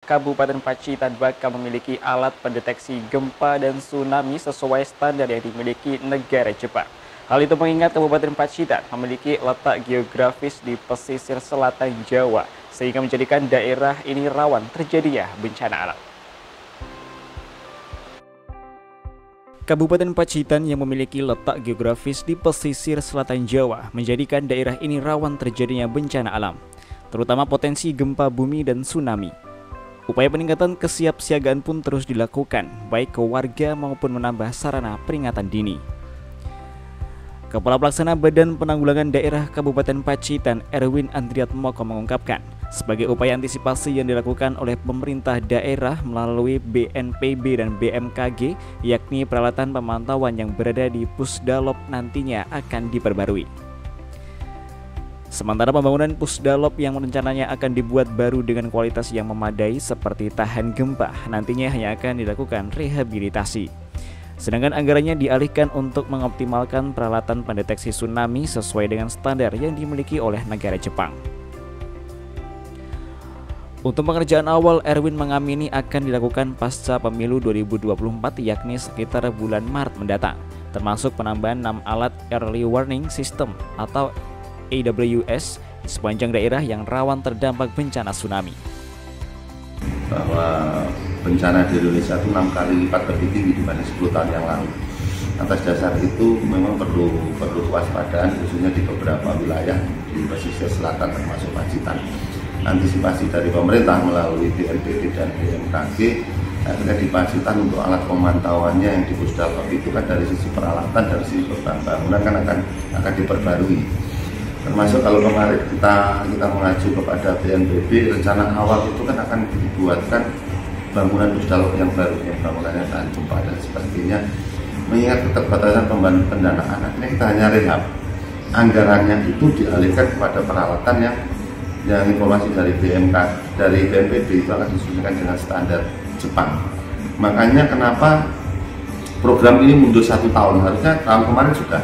Kabupaten Pacitan bakal memiliki alat pendeteksi gempa dan tsunami sesuai standar yang dimiliki negara Jepang. Hal itu mengingat Kabupaten Pacitan memiliki letak geografis di pesisir selatan Jawa, sehingga menjadikan daerah ini rawan terjadinya bencana alam. Kabupaten Pacitan yang memiliki letak geografis di pesisir selatan Jawa menjadikan daerah ini rawan terjadinya bencana alam, terutama potensi gempa bumi dan tsunami. Upaya peningkatan kesiapsiagaan pun terus dilakukan, baik ke warga maupun menambah sarana peringatan dini. Kepala Pelaksana Badan Penanggulangan Daerah Kabupaten Pacitan, Erwin Andriatmoko mengungkapkan, sebagai upaya antisipasi yang dilakukan oleh pemerintah daerah melalui BNPB dan BMKG, yakni peralatan pemantauan yang berada di Pusdalop nantinya akan diperbarui. Sementara pembangunan Pusdalop yang rencananya akan dibuat baru dengan kualitas yang memadai seperti tahan gempa, nantinya hanya akan dilakukan rehabilitasi. Sedangkan anggarannya dialihkan untuk mengoptimalkan peralatan pendeteksi tsunami sesuai dengan standar yang dimiliki oleh negara Jepang. Untuk pengerjaan awal, Erwin mengamini akan dilakukan pasca pemilu 2024, yakni sekitar bulan Maret mendatang, termasuk penambahan 6 alat Early Warning System atau EWS di sepanjang daerah yang rawan terdampak bencana tsunami. Bahwa bencana di Indonesia itu 6 kali lipat lebih tinggi dibanding 10 tahun yang lalu. Atas dasar itu memang perlu kewaspadaan, khususnya di beberapa wilayah di pesisir selatan termasuk Pacitan. Antisipasi dari pemerintah melalui BNPB dan BMKG akhirnya di Pacitan untuk alat pemantauannya yang di Pusdalop itu kan dari sisi peralatan, dari sisi bangunan kan akan diperbarui. Termasuk kalau kemarin kita mengacu kepada BNPB, rencana awal itu kan akan dibuatkan bangunan Pusdalop yang baru, yang bangunannya tahan gempa dan sebagainya. Mengingat keterbatasan pendanaan, akhirnya kita hanya rehab. Anggarannya itu dialihkan kepada peralatan yang informasi dari BNPB itu akan disesuaikan dengan standar Jepang. Makanya kenapa program ini mundur 1 tahun, harusnya tahun kemarin sudah,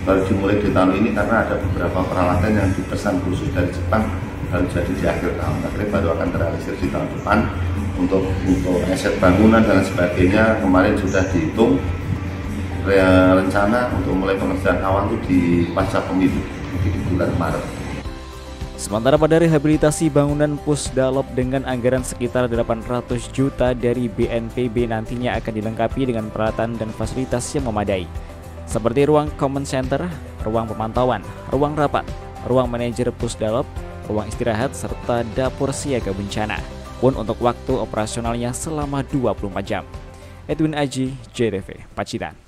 baru dimulai di tahun ini karena ada beberapa peralatan yang dipesan khusus dari Jepang baru jadi di akhir tahun. Akhirnya baru akan terrealisasi di tahun depan. Untuk aset bangunan dan sebagainya kemarin sudah dihitung, rencana untuk mulai pengerjaan awal itu di pasca pemilu di bulan Maret. Sementara pada rehabilitasi bangunan Pusdalop dengan anggaran sekitar 800 juta dari BNPB nantinya akan dilengkapi dengan peralatan dan fasilitas yang memadai, seperti ruang common center, ruang pemantauan, ruang rapat, ruang manajer Pusdalop, ruang istirahat, serta dapur siaga bencana, pun untuk waktu operasionalnya selama 24 jam. Edwin Aji, JTV, Pacitan.